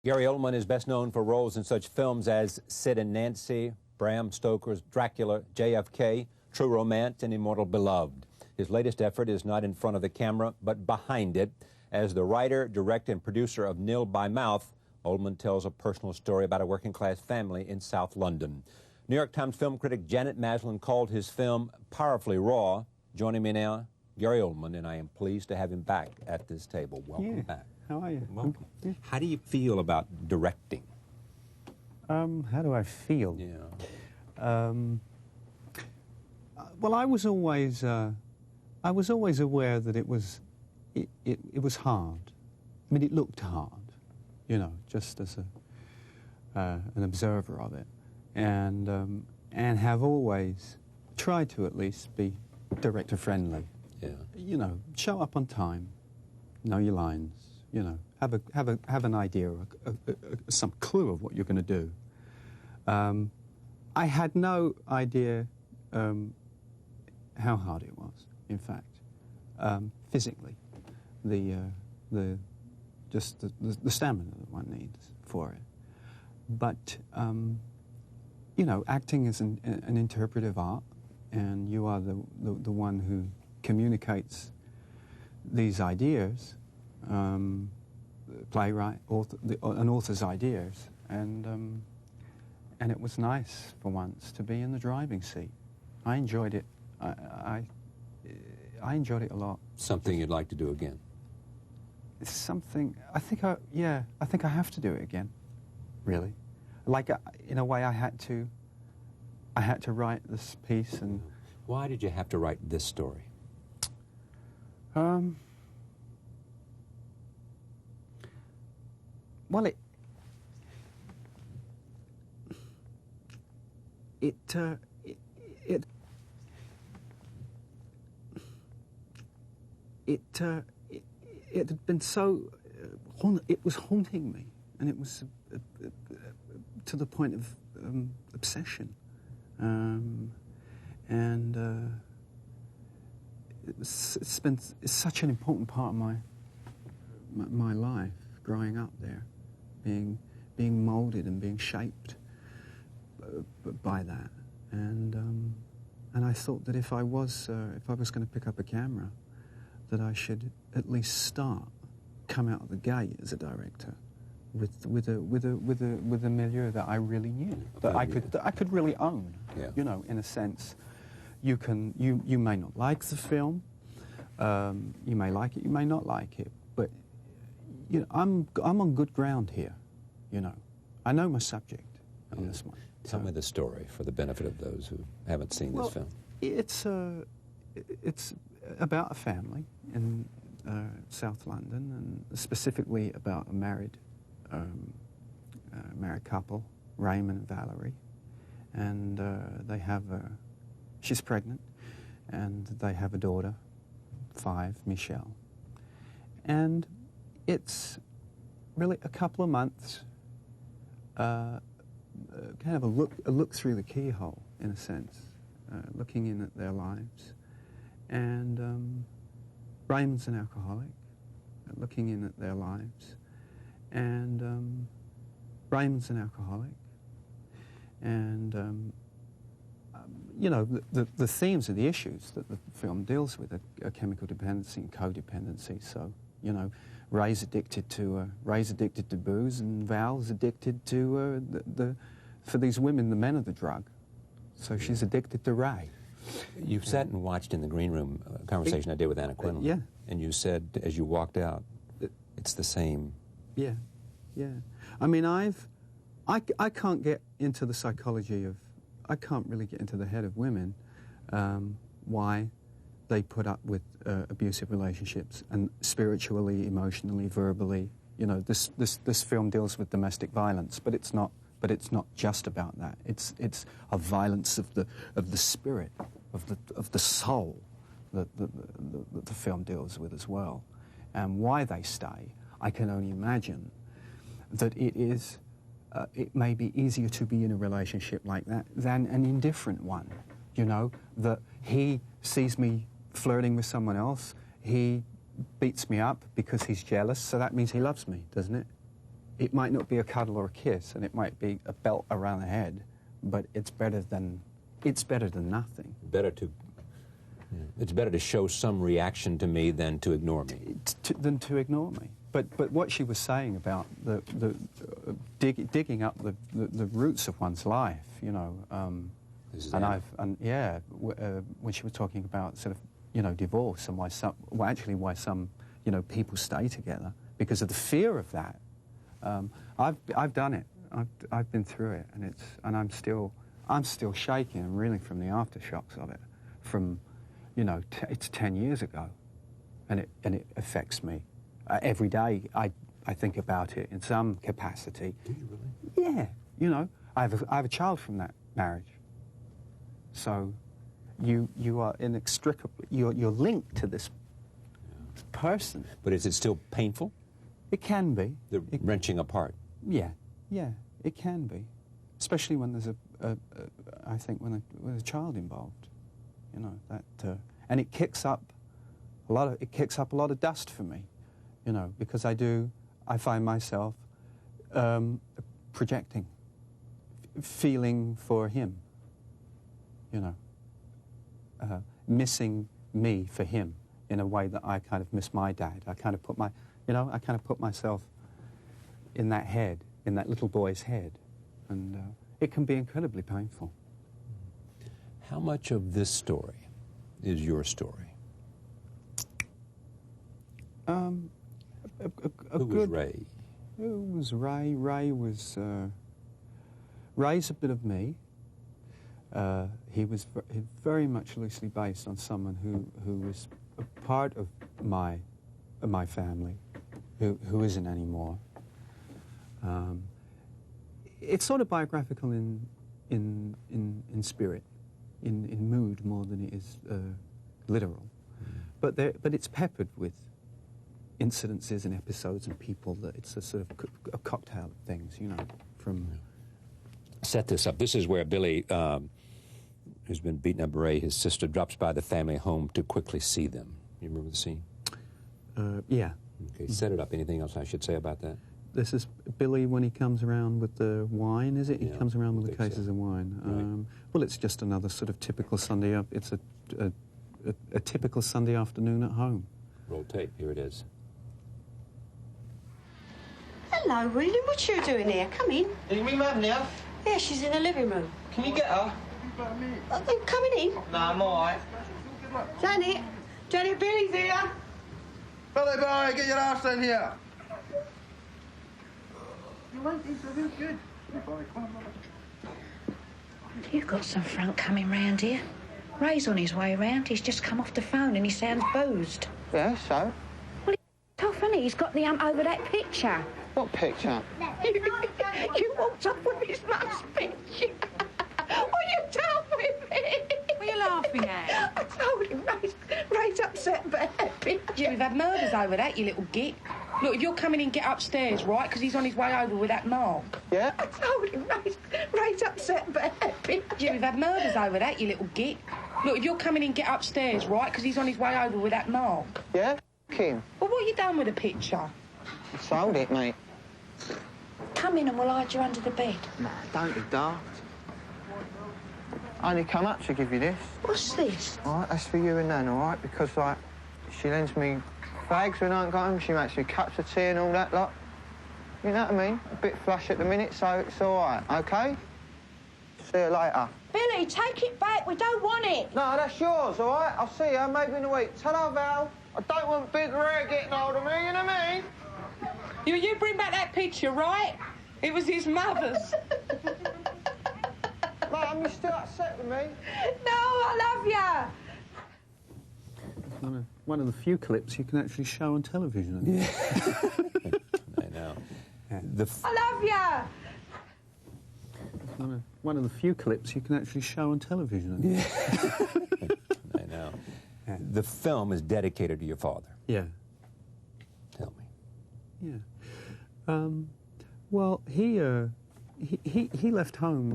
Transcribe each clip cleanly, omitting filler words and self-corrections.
Gary Oldman is best known for roles in such films as Sid and Nancy, Bram Stoker's Dracula, JFK, True Romance, and Immortal Beloved. His latest effort is not in front of the camera, but behind it. As the writer, director, and producer of Nil by Mouth, Oldman tells a personal story about a working-class family in South London. New York Times film critic Janet Maslin called his film powerfully raw. Joining me now, Gary Oldman, and I am pleased to have him back at this table. Welcome back. How are you? Welcome. Yeah. How do you feel about directing? How do I feel? Yeah. Well, I was always aware that it was hard. I mean, it looked hard, you know, just as an observer of it, and have always tried to at least be director friendly. Yeah. You know, show up on time, know your lines. You know, have an idea, some clue of what you're going to do. I had no idea how hard it was. In fact, physically, the stamina that one needs for it. But you know, acting is an interpretive art, and you are the one who communicates these ideas. Playwright, an author's ideas, and it was nice for once to be in the driving seat. I enjoyed it. I enjoyed it a lot. Something you'd like to do again? It's something. I think I have to do it again. Really, like in a way, I had to write this piece. And why did you have to write this story? Well, it had been so, it was haunting me, and it was to the point of obsession, and it's such an important part of my life, growing up there, being molded and being shaped by that, and I thought that if I was going to pick up a camera, that I should at least come out of the gate as a director with a milieu that I really knew, that I could really own. Yeah. You know, in a sense, you may not like the film, you may like it, you may not like it, but you know, I'm on good ground here. You know, I know my subject on this one. Tell me the story for the benefit of those who haven't seen this film. It's about a family in South London, and specifically about a married couple, Raymond and Valerie, and they have she's pregnant, and they have a daughter, 5, Michelle, and it's really a couple of months, kind of a look through the keyhole, in a sense, looking in at their lives. And Raymond's an alcoholic, looking in at their lives. And Raymond's an alcoholic. And, you know, the themes and the issues that the film deals with are chemical dependency and codependency. So, you know, Ray's addicted to booze, and Val's addicted to for these women, the men are the drug. So she's addicted to Ray. You've sat and watched in the green room a conversation I did with Anna Quinlan. Yeah. And you said, as you walked out, it's the same. Yeah, yeah. I mean, I can't get into the psychology of, I can't really get into the head of women, why they put up with abusive relationships, and spiritually, emotionally, verbally. You know, this film deals with domestic violence, but it's not just about that. It's a violence of the spirit, of the soul that the film deals with as well. And why they stay, I can only imagine that it may be easier to be in a relationship like that than an indifferent one. You know, that he sees me flirting with someone else, he beats me up because he's jealous, so that means he loves me, doesn't it? it might not be a cuddle or a kiss, and it might be a belt around the head, but it's better than nothing. It's better to show some reaction to me than to ignore me. Than to ignore me. But what she was saying about digging up the roots of one's life, you know, when she was talking about sort of, you know, divorce and why some you know, people stay together because of the fear of that. I've done it. I've been through it, and I'm still shaking and reeling from the aftershocks of it. From, you know, it's 10 years ago, and it affects me every day. I think about it in some capacity. Do you really? Yeah, you know, I have a child from that marriage. So, you are inextricably you're linked to this person. But is it still painful? It can be. The wrenching apart. Yeah, it can be, especially when there's I think when a child involved, you know, that, and it kicks up a lot of dust for me, you know, because I find myself projecting, feeling for him, you know, missing me for him in a way that I kind of miss my dad. I kind of put myself in that head, in that little boy's head, and it can be incredibly painful. How much of this story is your story? Who was Ray? Who was Ray? Ray's a bit of me. He was very much loosely based on someone who was a part of my family, who isn't anymore. It's sort of biographical in spirit, in mood more than it is literal. Mm. But it's peppered with incidences and episodes and people that it's a sort of a cocktail of things, you know, from... Set this up. This is where Billy, who's been beaten up Ray, his sister, drops by the family home to quickly see them. You remember the scene? Yeah. Okay, set it up. Anything else I should say about that? This is Billy when he comes around with the wine, is it? Yeah, he comes around with the cases so. of wine. Right. Well, it's just another sort of typical Sunday. It's a typical Sunday afternoon at home. Roll tape. Here it is. Hello, William. What you doing here? Come in. Is me mum now? Yeah, she's in the living room. Can you get her? Coming in. No, I'm alright. Janet. Janet, Billy's here. Billy boy, get your arse in here. You've got some front coming round here. Ray's on his way round. He's just come off the phone and he sounds boozed. Yeah, so? Well, he's tough, isn't he? He's got the ump over that picture. What picture? You walked off with his mum's picture. What you done with it? What are you laughing at? I told him Ray's upset about that picture. Yeah, we've had murders over that, you little git. Look, if you're coming in, get upstairs, right? Because he's on his way over with that mark. Yeah? I told him Ray's upset about that picture. Yeah, we've had murders over that, you little git. Look, if you're coming in, get upstairs, right? Because he's on his way over with that mark. Yeah? Him. Well, what you done with the picture? I sold it, mate. Come in and we'll hide you under the bed. Nah, don't be daft. I only come up to give you this. What's this? All right, that's for you and Nan, all right? Because, like, she lends me fags when I ain't got them. She makes me cups of tea and all that lot. You know what I mean? A bit flush at the minute, so it's all right, OK? See you later. Billy, take it back. We don't want it. No, that's yours, all right? I'll see you maybe in a week. Tell her, Val, I don't want Big Ray getting hold of me, you know what I mean? You bring back that picture, right? It was his mother's. Mum, you still upset with me? No, I love you. One of the few clips you can actually show on television. Yeah. I know. I love you. One of the few clips you can actually show on television. Yeah. I know. The film is dedicated to your father. Yeah. Tell me. Yeah. Well, he left home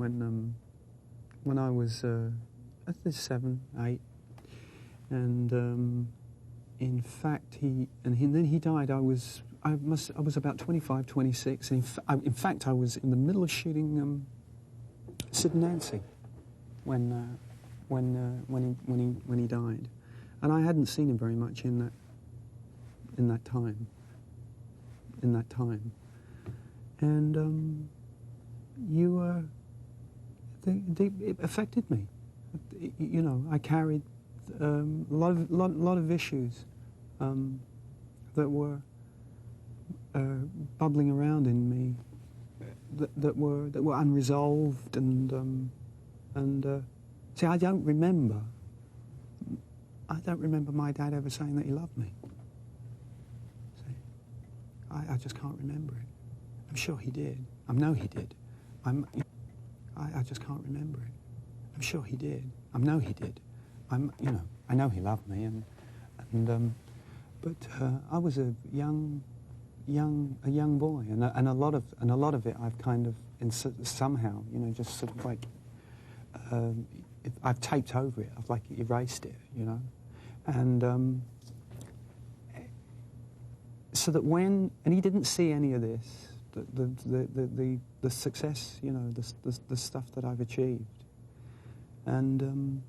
when I was I think 7, 8, and in fact then he died. I was I was about 25, 26. And in fact, I was in the middle of shooting Sid and Nancy when he died, and I hadn't seen him very much in that time. And it affected me. You know, I carried a lot of issues that were bubbling around in me that were unresolved, and see, I don't remember my dad ever saying that he loved me. See, I just can't remember it. I'm sure he did. I know he did. I just can't remember it. I'm sure he did. I know he did. I know he loved me, but I was a young boy, and a lot of it I've kind of somehow, you know, just sort of like I've taped over it. I've like erased it, you know, and so that and he didn't see any of this, the success, you know, the stuff that I've achieved, and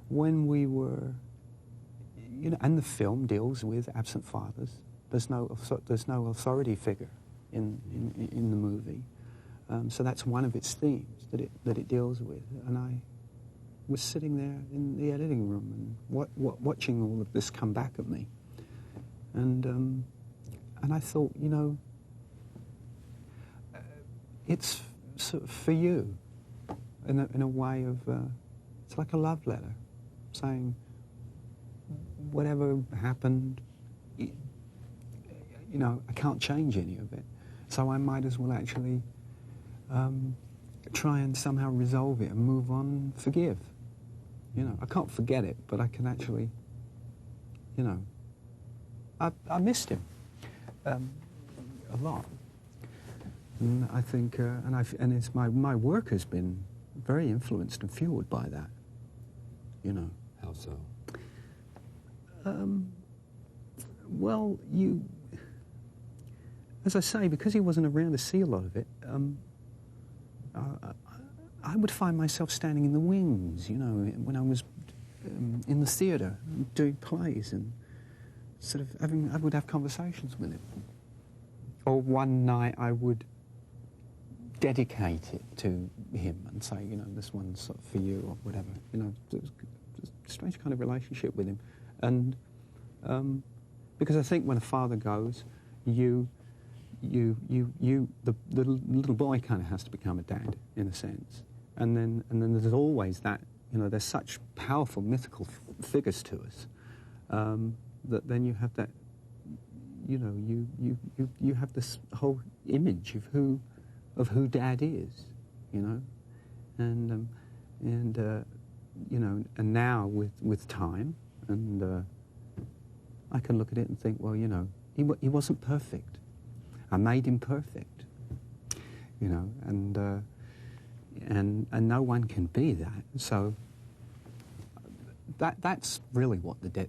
when we were, you know, and the film deals with absent fathers. There's no authority figure in the movie, so that's one of its themes that it deals with. And I was sitting there in the editing room and watching all of this come back at me, and I thought, you know, it's sort of for you, in a way of it's like a love letter, saying whatever happened. You know, I can't change any of it, so I might as well actually try and somehow resolve it and move on, forgive. You know, I can't forget it, but I can actually, you know, I missed him a lot, and I think, and it's my work has been very influenced and fueled by that. You know. How so? Well, as I say, because he wasn't around to see a lot of it, I would find myself standing in the wings, you know, when I was in the theatre doing plays, and sort of I would have conversations with him. Or one night I would dedicate it to him and say, you know, this one's sort of for you or whatever. You know, it was a strange kind of relationship with him, and because I think when a father goes, the little boy kind of has to become a dad in a sense, and then there's always that, you know, there's such powerful mythical figures to us that then you have that, you know, you have this whole image of who dad is, you know, and you know, and now with time, and I can look at it and think, well, you know, he wasn't perfect. I made him perfect, you know, and no one can be that. So that's really what the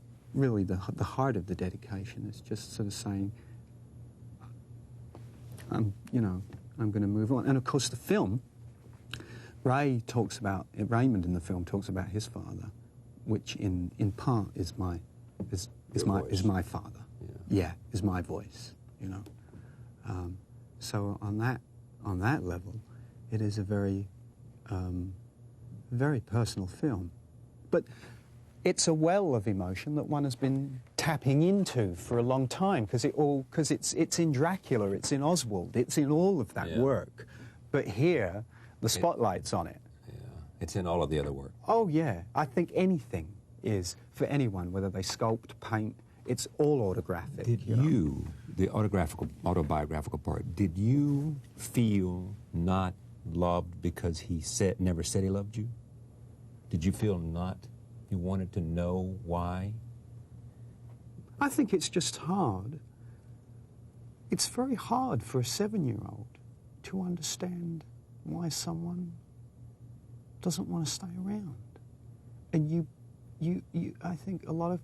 heart of the dedication is, just sort of saying, you know, I'm going to move on. And of course, the film, Raymond in the film talks about his father, which in part is my father. Yeah, is my voice, you know. So on that level, it is a very, very personal film. But it's a well of emotion that one has been tapping into for a long time, because it's in Dracula, it's in Oswald, it's in all of that work. But here, the spotlight's on it. Yeah, it's in all of the other work. Oh yeah, I think anything is for anyone, whether they sculpt, paint. It's all autographic. Did you, the autobiographical part, did you feel not loved because he never said he loved you? Did you feel you wanted to know why? I think it's just hard. It's very hard for a 7-year-old to understand why someone doesn't want to stay around. And I think a lot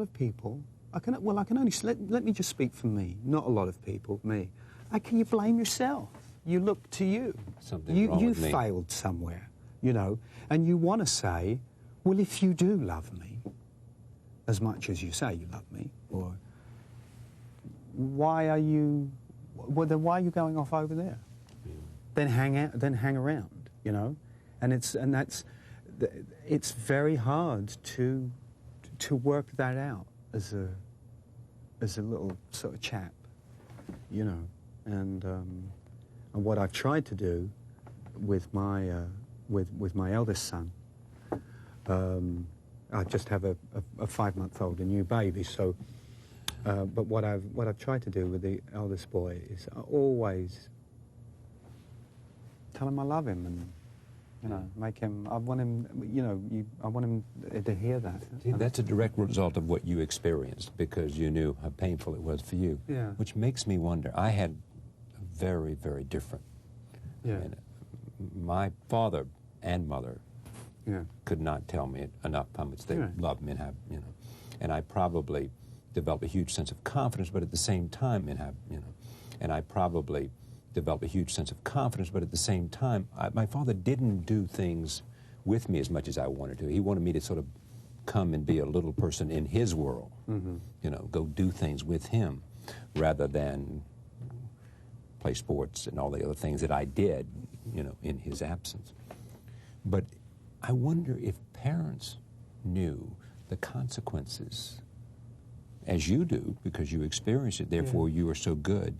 of people I can only, let me just speak for me, not a lot of people, me. Can you blame yourself? You look to you. Something wrong with me. You failed somewhere, you know, and you want to say, well, if you do love me, as much as you say you love me, or why are you, well, then why are you going off over there? Then hang out, then hang around, you know, and it's very hard to work that out as a little sort of chap, you know, and what I've tried to do with my with my eldest son. I just have a 5-month-old, a new baby, so. But what I've tried to do with the eldest boy is always tell him I love him, and you know, make him. I want him, you know, I want him to hear that. See, that's a direct result of what you experienced because you knew how painful it was for you. Yeah. Which makes me wonder. I had a very, very different. Yeah. And my father and mother Yeah. could not tell me enough how much they Right. loved me and have, you know, and I probably developed a huge sense of confidence, but at the same time, and I probably developed a huge sense of confidence, but at the same time, my father didn't do things with me as much as I wanted to. He wanted me to sort of come and be a little person in his world, you know, go do things with him, rather than play sports and all the other things that I did, you know, in his absence. But I wonder if parents knew the consequences as you do, because you experienced it, therefore you are so good,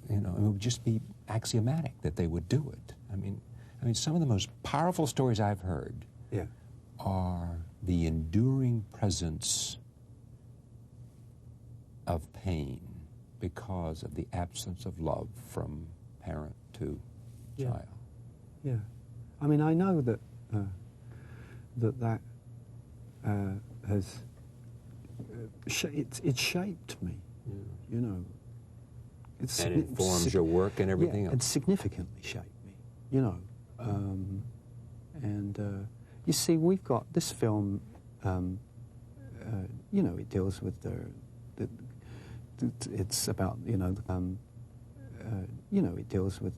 you know, it would just be axiomatic that they would do it. I mean, some of the most powerful stories I've heard are the enduring presence of pain because of the absence of love from parent to child. Yeah. I mean, I know that that has it's shaped me, you know. And informs your work and everything else. It significantly shaped me, you know. And you see, we've got this film. You know, it deals with it's about, you know, you know, it deals with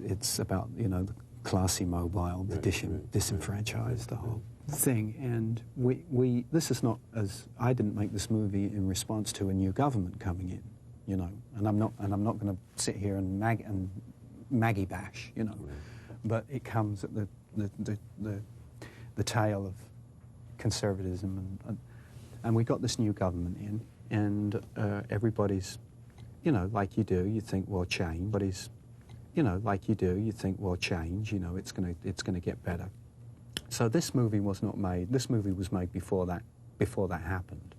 it's about, you know, the classy mobile, the disenfranchised, the whole thing. And we this is not, as I didn't make this movie in response to a new government coming in, you know, and I'm not going to sit here and Maggie bash, you know, but it comes at the tail of conservatism, and we got this new government in, and everybody's, you know, like you do, you think, well, change, but you know, like you do, you think, well, change, you know, it's gonna get better. So this movie was not made. This movie was made before that happened.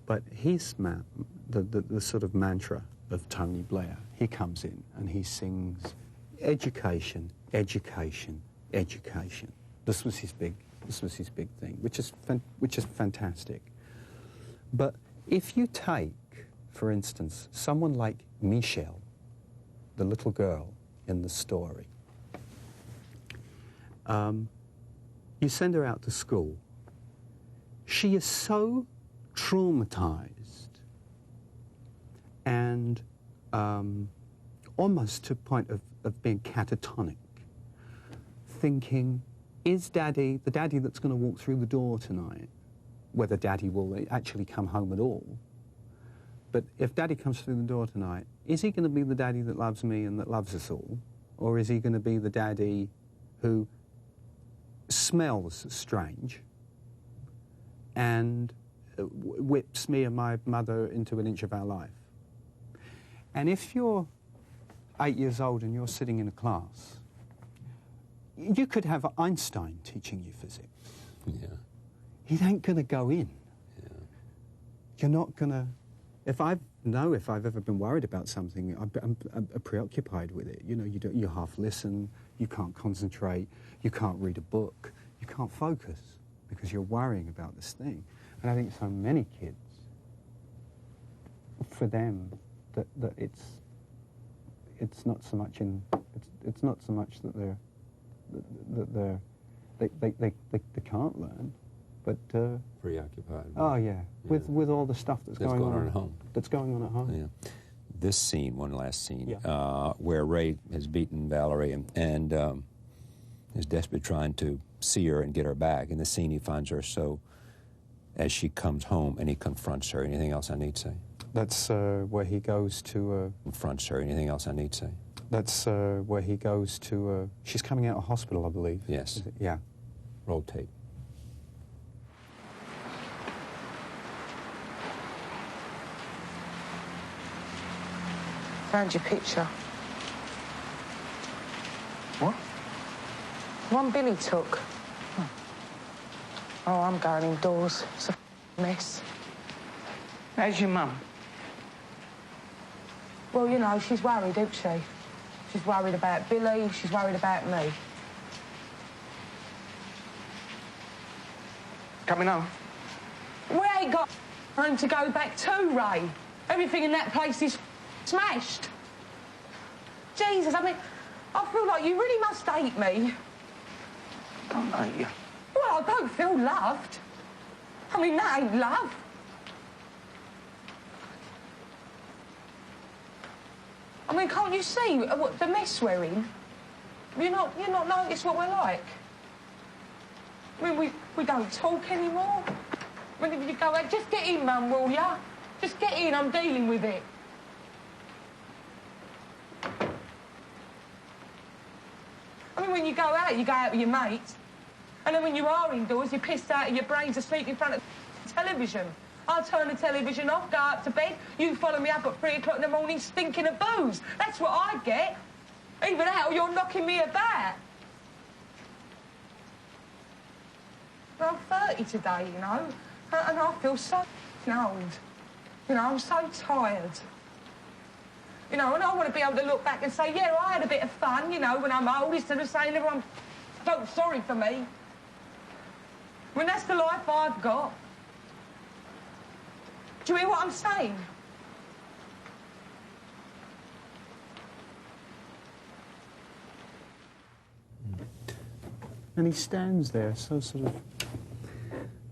But the sort of mantra of Tony Blair, he comes in and he sings, education, education, education. This was his big thing, which is fantastic. But if you take, for instance, someone like Michelle, the little girl in the story, you send her out to school. She is so traumatized and almost to the point of being catatonic, thinking, is Daddy, the Daddy that's going to walk through the door tonight, whether Daddy will actually come home at all, but if Daddy comes through the door tonight, is he going to be the Daddy that loves me and that loves us all? Or is he going to be the Daddy who smells strange and whips me and my mother into an inch of our life? And if you're 8 years old and you're sitting in a class, you could have Einstein teaching you physics. Yeah. He ain't going to go in. Yeah. You're not going to... If I've ever been worried about something, I'm preoccupied with it. You know, you half listen, you can't concentrate, you can't read a book, you can't focus because you're worrying about this thing. And I think so many kids, for them, that it's not so much it's not so much that they can't learn. But Preoccupied. oh yeah, with all the stuff that's going on at home. That's going on at home. Yeah. This scene, one last scene, Yeah. where Ray has beaten Valerie and is desperately trying to see her and get her back. In the scene, he finds her as she comes home and he confronts her. Anything else I need to say? That's where he goes to... confronts her. Anything else I need to say? That's where he goes to... she's coming out of hospital, I believe. Yes. Yeah. Roll tape. Found your picture. What? One Billy took. Oh, I'm going indoors. It's a mess. How's your mum? Well, you know, she's worried, isn't she? She's worried about Billy, she's worried about me. Coming home? We ain't got home to go back to, Ray. Everything in that place is smashed. Jesus, I mean, I feel like you really must hate me. Don't hate you. Well, I don't feel loved. I mean, that ain't love. I mean, can't you see what the mess we're in? You not notice what we're like? I mean, we don't talk anymore. I mean, if you go out, just get in, Mum, will ya? Just get in, I'm dealing with it. I mean, when you go out with your mates. And then when you are indoors, you're pissed out of your brains asleep in front of the television. I'll turn the television off, go up to bed. You follow me up at 3 o'clock in the morning stinking of booze. That's what I get. Even hell, you're knocking me about. Well, I'm 30 today, you know, and I feel so old. You know, I'm so tired. You know, and I want to be able to look back and say, yeah, I had a bit of fun, you know, when I'm old, instead of saying everyone felt sorry for me. I mean, that's the life I've got. Do you hear what I'm saying? And he stands there so sort of,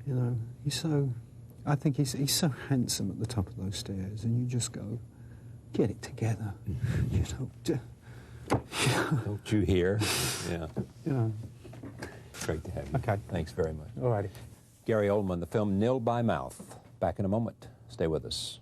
you know, I think he's so handsome at the top of those stairs, and you just go, get it together. You know, Don't you hear? Yeah. you know. Great to have you. Okay. Thanks very much. All righty. Gary Oldman, the film Nil by Mouth. Back in a moment. Stay with us.